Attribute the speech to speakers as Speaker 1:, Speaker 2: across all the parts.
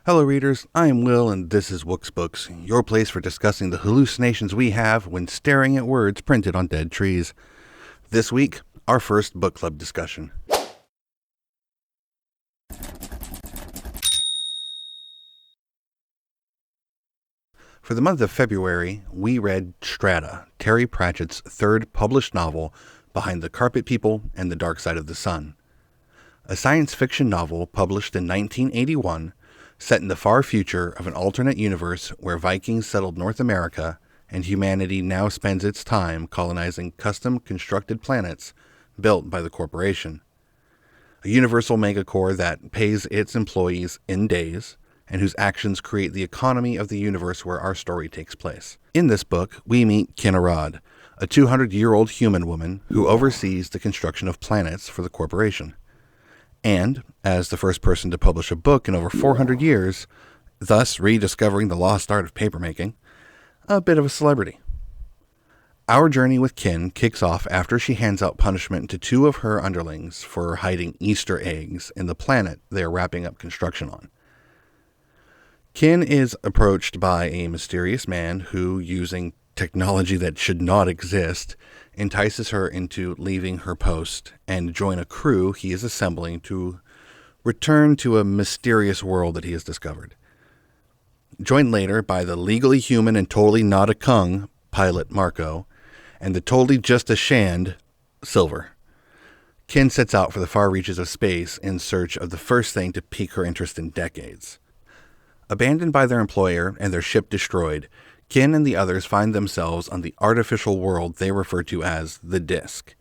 Speaker 1: Hello readers, I am Will and this is Wook's Books, your place for discussing the hallucinations we have when staring at words printed on dead trees. This week, our first book club discussion. For the month of February, we read Strata, Terry Pratchett's third published novel behind The Carpet People and The Dark Side of the Sun. A science fiction novel published in 1981, set in the far future of an alternate universe where Vikings settled North America and humanity now spends its time colonizing custom-constructed planets built by the corporation. A universal megacorp that pays its employees in days and whose actions create the economy of the universe where our story takes place. In this book, we meet Kinarad, a 200-year-old human woman who oversees the construction of planets for the corporation. And, as the first person to publish a book in over 400 years, thus rediscovering the lost art of papermaking, a bit of a celebrity. Our journey with Kin kicks off after she hands out punishment to two of her underlings for hiding Easter eggs in the planet they are wrapping up construction on. Kin is approached by a mysterious man who, using technology that should not exist, entices her into leaving her post and join a crew he is assembling to return to a mysterious world that he has discovered. Joined later by the legally human and totally not a kung pilot Marco and the totally just a shand Silver. Kin sets out for the far reaches of space in search of the first thing to pique her interest in decades. Abandoned by their employer and their ship destroyed, Kin and the others find themselves on the artificial world they refer to as the Disk,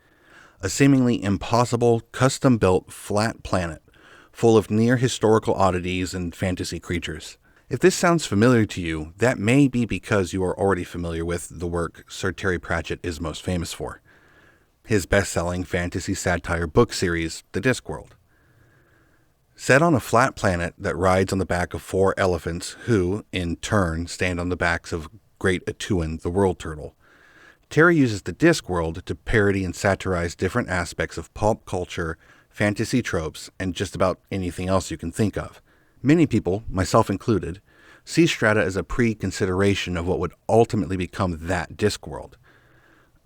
Speaker 1: a seemingly impossible, custom-built, flat planet full of near-historical oddities and fantasy creatures. If this sounds familiar to you, that may be because you are already familiar with the work Sir Terry Pratchett is most famous for, his best-selling fantasy satire book series, The Discworld. Set on a flat planet that rides on the back of four elephants who, in turn, stand on the backs of Great Atuan, the world turtle, Terry uses the Discworld to parody and satirize different aspects of pulp culture, fantasy tropes, and just about anything else you can think of. Many people, myself included, see Strata as a pre-consideration of what would ultimately become that Discworld.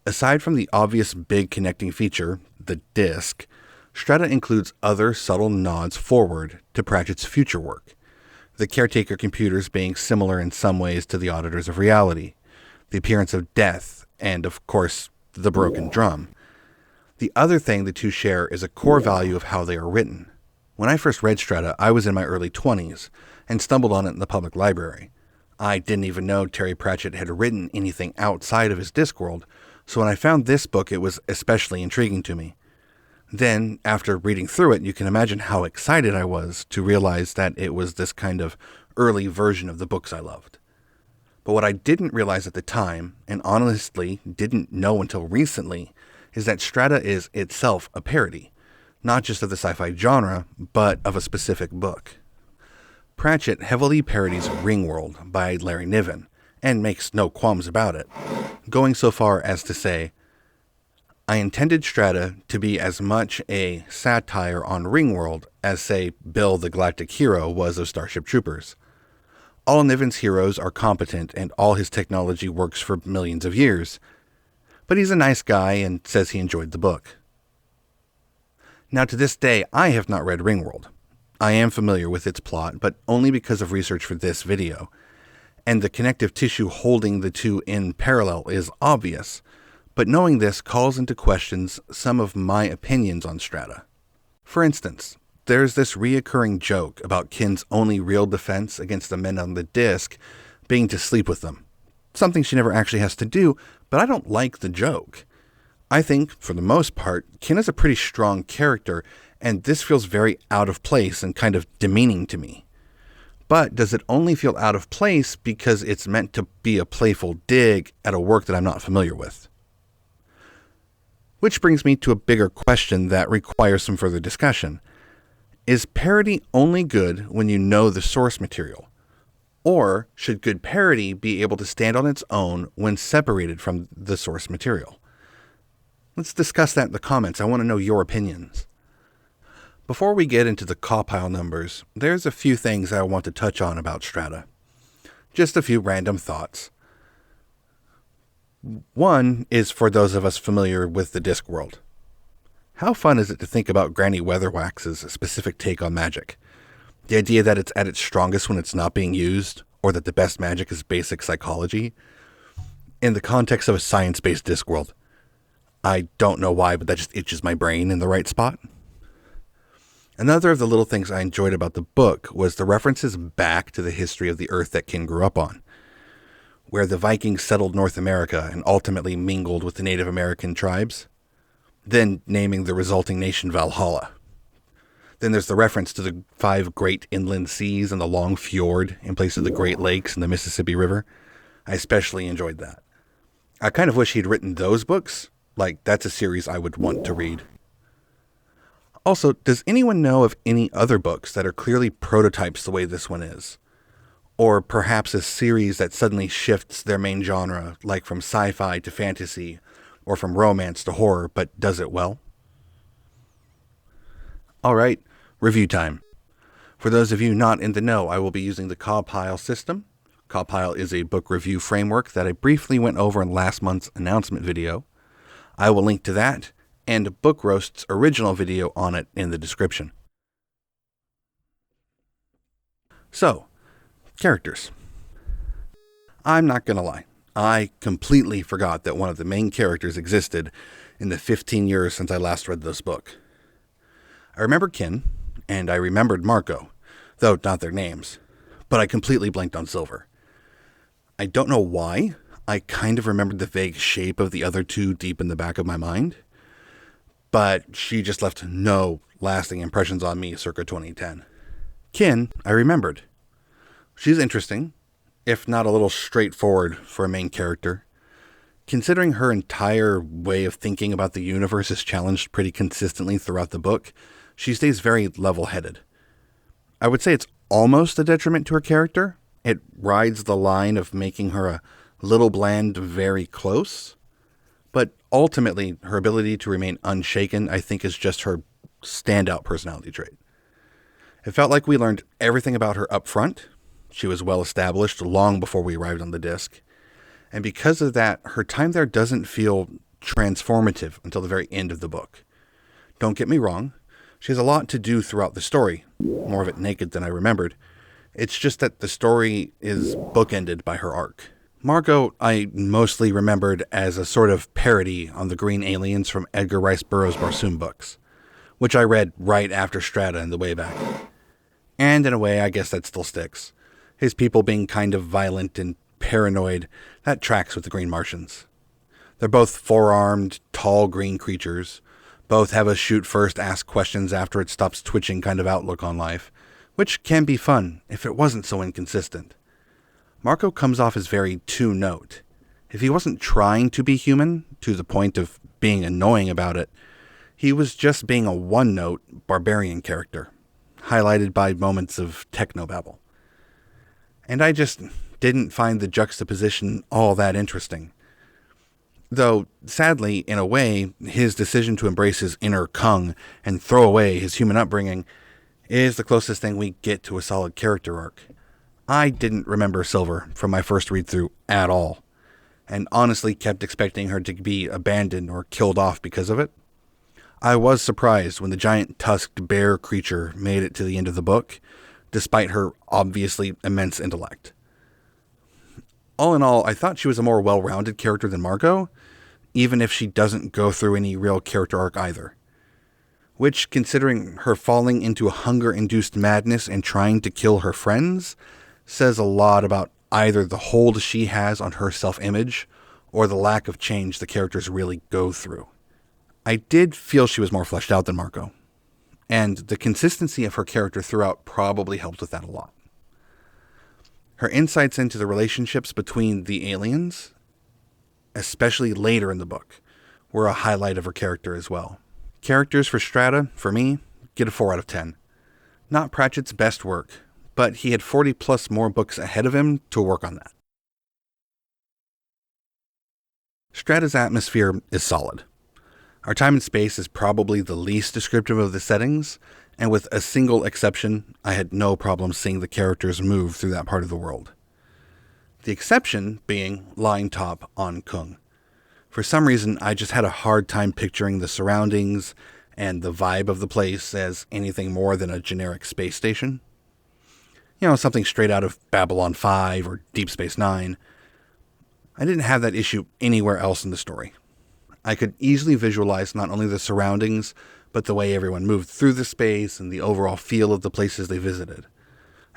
Speaker 1: Aside from the obvious big connecting feature, the Disk, Strata includes other subtle nods forward to Pratchett's future work, the caretaker computers being similar in some ways to the auditors of reality, the appearance of death, and, of course, the broken drum. The other thing the two share is a core value of how they are written. When I first read Strata, I was in my early 20s and stumbled on it in the public library. I didn't even know Terry Pratchett had written anything outside of his Discworld, so when I found this book, it was especially intriguing to me. Then, after reading through it, you can imagine how excited I was to realize that it was this kind of early version of the books I loved. But what I didn't realize at the time, and honestly didn't know until recently, is that Strata is itself a parody, not just of the sci-fi genre, but of a specific book. Pratchett heavily parodies Ringworld by Larry Niven, and makes no qualms about it, going so far as to say, I intended Strata to be as much a satire on Ringworld as, say, Bill the Galactic Hero was of Starship Troopers. All Niven's heroes are competent and all his technology works for millions of years, but he's a nice guy and says he enjoyed the book. Now to this day, I have not read Ringworld. I am familiar with its plot, but only because of research for this video, and the connective tissue holding the two in parallel is obvious. But knowing this calls into questions some of my opinions on Strata. For instance, there's this reoccurring joke about Kin's only real defense against the men on the Disk being to sleep with them. Something she never actually has to do, but I don't like the joke. I think, for the most part, Kin is a pretty strong character, and this feels very out of place and kind of demeaning to me. But does it only feel out of place because it's meant to be a playful dig at a work that I'm not familiar with? Which brings me to a bigger question that requires some further discussion. Is parody only good when you know the source material? Or should good parody be able to stand on its own when separated from the source material? Let's discuss that in the comments. I want to know your opinions. Before we get into the CAWPILE numbers, there's a few things I want to touch on about Strata. Just a few random thoughts. One is for those of us familiar with the Discworld. How fun is it to think about Granny Weatherwax's specific take on magic? The idea that it's at its strongest when it's not being used, or that the best magic is basic psychology, in the context of a science-based Discworld. I don't know why, but that just itches my brain in the right spot. Another of the little things I enjoyed about the book was the references back to the history of the Earth that Kin grew up on, where the Vikings settled North America and ultimately mingled with the Native American tribes, then naming the resulting nation Valhalla. Then there's the reference to the 5 great inland seas and the long fjord in place of the Great Lakes and the Mississippi River. I especially enjoyed that. I kind of wish he'd written those books. Like, that's a series I would want to read. Also, does anyone know of any other books that are clearly prototypes the way this one is? Or perhaps a series that suddenly shifts their main genre, like from sci-fi to fantasy, or from romance to horror, but does it well? Alright, review time. For those of you not in the know, I will be using the CAWPILE system. CAWPILE is a book review framework that I briefly went over in last month's announcement video. I will link to that and Book Roast's original video on it in the description. So, characters. I'm not gonna lie, I completely forgot that one of the main characters existed in the 15 years since I last read this book. I remember Kin, and I remembered Marco, though not their names, but I completely blanked on Silver. I don't know why. I kind of remembered the vague shape of the other two deep in the back of my mind, but she just left no lasting impressions on me circa 2010. Kin, I remembered. She's interesting, if not a little straightforward for a main character. Considering her entire way of thinking about the universe is challenged pretty consistently throughout the book, she stays very level-headed. I would say it's almost a detriment to her character. It rides the line of making her a little bland, very close. But ultimately, her ability to remain unshaken, I think, is just her standout personality trait. It felt like we learned everything about her up front. She was well established long before we arrived on the disc. And because of that, her time there doesn't feel transformative until the very end of the book. Don't get me wrong, she has a lot to do throughout the story, more of it naked than I remembered. It's just that the story is bookended by her arc. Margot, I mostly remembered as a sort of parody on the green aliens from Edgar Rice Burroughs' Barsoom books, which I read right after Strata in the way back. And in a way, I guess that still sticks. His people being kind of violent and paranoid, that tracks with the Green Martians. They're both four-armed, tall green creatures. Both have a shoot first, ask questions after it stops twitching kind of outlook on life, which can be fun if it wasn't so inconsistent. Marco comes off as very two-note. If he wasn't trying to be human, to the point of being annoying about it, he was just being a one-note barbarian character, highlighted by moments of technobabble. And I just didn't find the juxtaposition all that interesting. Though, sadly, in a way, his decision to embrace his inner Kung and throw away his human upbringing is the closest thing we get to a solid character arc. I didn't remember Silver from my first read-through at all, and honestly kept expecting her to be abandoned or killed off because of it. I was surprised when the giant tusked bear creature made it to the end of the book, despite her obviously immense intellect. All in all, I thought she was a more well-rounded character than Margot, even if she doesn't go through any real character arc either. Which, considering her falling into a hunger-induced madness and trying to kill her friends, says a lot about either the hold she has on her self-image or the lack of change the characters really go through. I did feel she was more fleshed out than Marco, and the consistency of her character throughout probably helped with that a lot. Her insights into the relationships between the aliens, especially later in the book, were a highlight of her character as well. Characters for Strata, for me, get a 4 out of 10. Not Pratchett's best work, but he had 40 plus more books ahead of him to work on that. Strata's atmosphere is solid. Our time and space is probably the least descriptive of the settings, and with a single exception, I had no problem seeing the characters move through that part of the world. The exception being Line Top on Kung. For some reason, I just had a hard time picturing the surroundings and the vibe of the place as anything more than a generic space station. Something straight out of Babylon 5 or Deep Space Nine. I didn't have that issue anywhere else in the story. I could easily visualize not only the surroundings, but the way everyone moved through the space and the overall feel of the places they visited,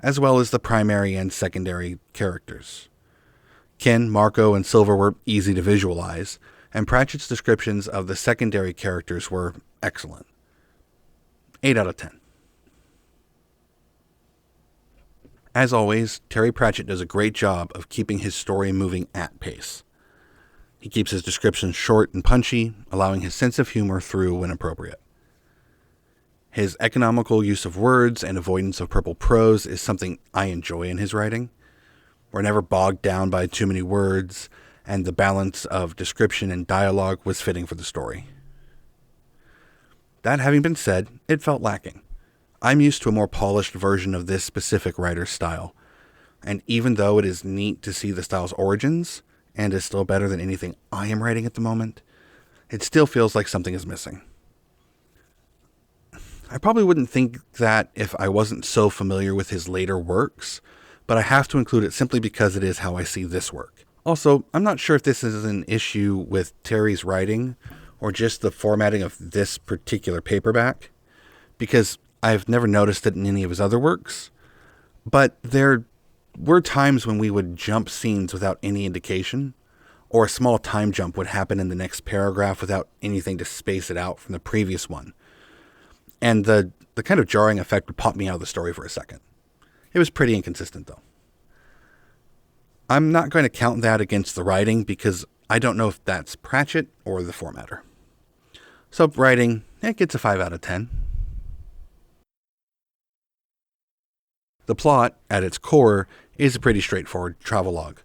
Speaker 1: as well as the primary and secondary characters. Ken, Marco, and Silver were easy to visualize, and Pratchett's descriptions of the secondary characters were excellent. 8 out of 10. As always, Terry Pratchett does a great job of keeping his story moving at pace. He keeps his descriptions short and punchy, allowing his sense of humor through when appropriate. His economical use of words and avoidance of purple prose is something I enjoy in his writing. We're never bogged down by too many words, and the balance of description and dialogue was fitting for the story. That having been said, it felt lacking. I'm used to a more polished version of this specific writer's style, and even though it is neat to see the style's origins, and is still better than anything I am writing at the moment, it still feels like something is missing. I probably wouldn't think that if I wasn't so familiar with his later works, but I have to include it simply because it is how I see this work. Also, I'm not sure if this is an issue with Terry's writing, or just the formatting of this particular paperback, because I've never noticed it in any of his other works, but there were times when we would jump scenes without any indication, or a small time jump would happen in the next paragraph without anything to space it out from the previous one. And the kind of jarring effect would pop me out of the story for a second. It was pretty inconsistent, though. I'm not going to count that against the writing because I don't know if that's Pratchett or the formatter. So writing, it gets a 5 out of 10. The plot, at its core, is a pretty straightforward travelogue,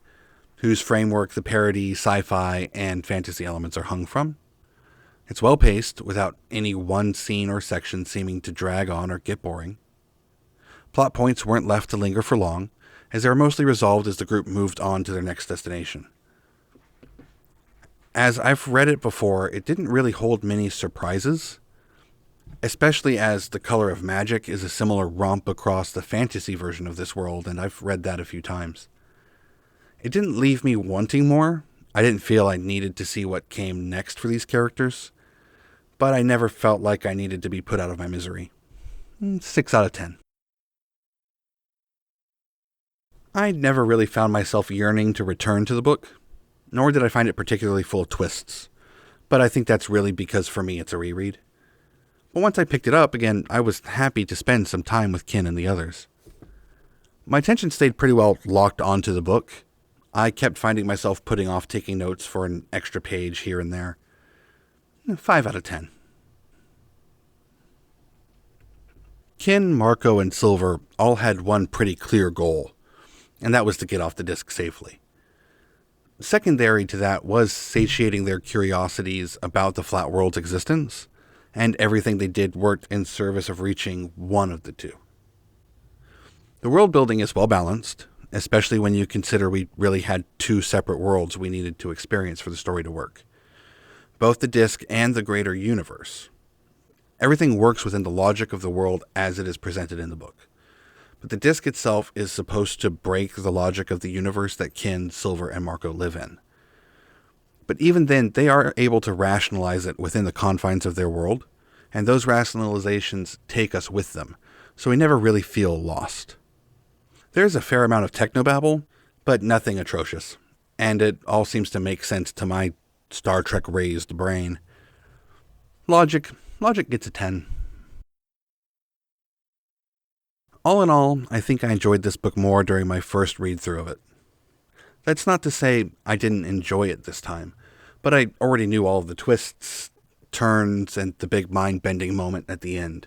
Speaker 1: whose framework the parody, sci-fi, and fantasy elements are hung from. It's well-paced, without any one scene or section seeming to drag on or get boring. Plot points weren't left to linger for long, as they were mostly resolved as the group moved on to their next destination. As I've read it before, it didn't really hold many surprises, especially as The Color of Magic is a similar romp across the fantasy version of this world, and I've read that a few times. It didn't leave me wanting more. I didn't feel I needed to see what came next for these characters, but I never felt like I needed to be put out of my misery. 6 out of 10. I never really found myself yearning to return to the book, nor did I find it particularly full of twists, but I think that's really because for me it's a reread. But once I picked it up again, I was happy to spend some time with Ken and the others. My attention stayed pretty well locked onto the book. I kept finding myself putting off taking notes for an extra page here and there. 5 out of 10. Ken, Marco, and Silver all had one pretty clear goal, and that was to get off the disc safely. Secondary to that was satiating their curiosities about the flat world's existence, and everything they did worked in service of reaching one of the two. The world building is well balanced, especially when you consider we really had two separate worlds we needed to experience for the story to work. Both the disc and the greater universe. Everything works within the logic of the world as it is presented in the book. But the disc itself is supposed to break the logic of the universe that Ken, Silver, and Marco live in. But even then, they are able to rationalize it within the confines of their world, and those rationalizations take us with them, so we never really feel lost. There's a fair amount of technobabble, but nothing atrocious, and it all seems to make sense to my Star Trek-raised brain. Logic gets a 10. All in all, I think I enjoyed this book more during my first read-through of it. That's not to say I didn't enjoy it this time, but I already knew all of the twists, turns, and the big mind-bending moment at the end.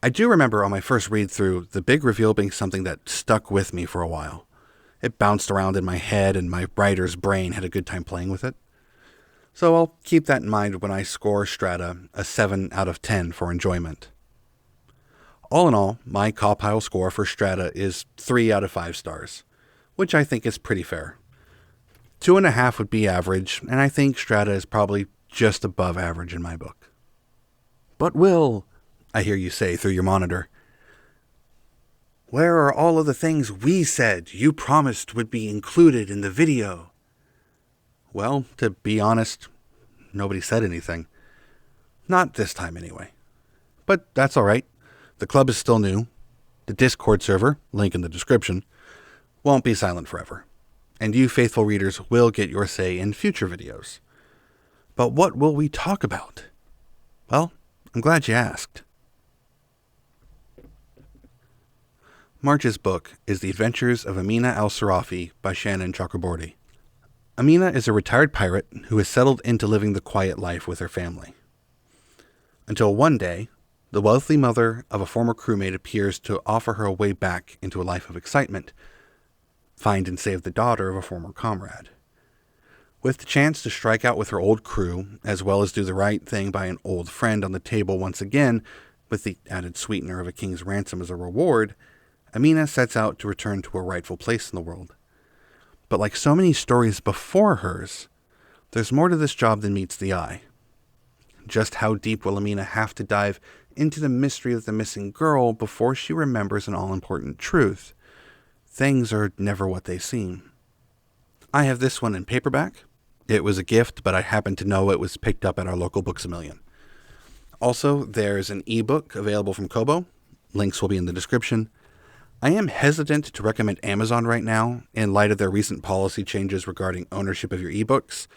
Speaker 1: I do remember on my first read-through, the big reveal being something that stuck with me for a while. It bounced around in my head, and my writer's brain had a good time playing with it. So I'll keep that in mind when I score Strata a 7 out of 10 for enjoyment. All in all, my CAWPILE score for Strata is 3 out of 5 stars, which I think is pretty fair. 2.5 would be average, and I think Strata is probably just above average in my book. But Will, I hear you say through your monitor, where are all of the things we said you promised would be included in the video? Well, to be honest, nobody said anything. Not this time anyway. But that's alright. The club is still new. The Discord server, link in the description, won't be silent forever. And you faithful readers will get your say in future videos. But what will we talk about? Well, I'm glad you asked. March's book is The Adventures of Amina al-Sarafi by Shannon Chakraborty. Amina is a retired pirate who has settled into living the quiet life with her family. Until one day, the wealthy mother of a former crewmate appears to offer her a way back into a life of excitement, find and save the daughter of a former comrade. With the chance to strike out with her old crew, as well as do the right thing by an old friend on the table once again, with the added sweetener of a king's ransom as a reward, Amina sets out to return to her rightful place in the world. But like so many stories before hers, there's more to this job than meets the eye. Just how deep will Amina have to dive into the mystery of the missing girl before she remembers an all-important truth? Things are never what they seem. I have this one in paperback. It was a gift, but I happen to know it was picked up at our local Books A Million. Also, there's an ebook available from Kobo. Links will be in the description. I am hesitant to recommend Amazon right now in light of their recent policy changes regarding ownership of your ebooks,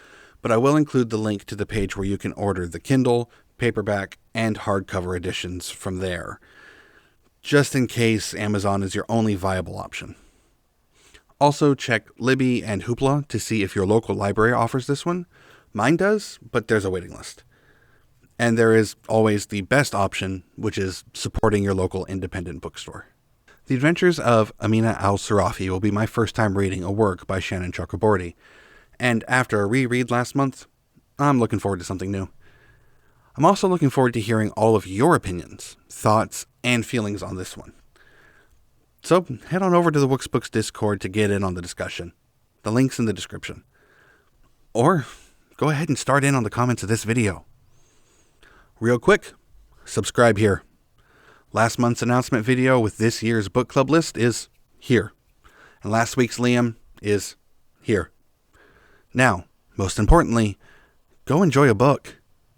Speaker 1: but I will include the link to the page where you can order the Kindle, paperback, and hardcover editions from there, just in case Amazon is your only viable option. Also, check Libby and Hoopla to see if your local library offers this one. Mine does, but there's a waiting list. And there is always the best option, which is supporting your local independent bookstore. The Adventures of Amina al-Sarafi will be my first time reading a work by Shannon Chakraborty, and after a reread last month, I'm looking forward to something new. I'm also looking forward to hearing all of your opinions, thoughts, and feelings on this one. So head on over to the Wooksbooks Discord to get in on the discussion. The link's in the description. Or go ahead and start in on the comments of this video. Real quick, subscribe here. Last month's announcement video with this year's book club list is here. And last week's Liam is here. Now, most importantly, go enjoy a book.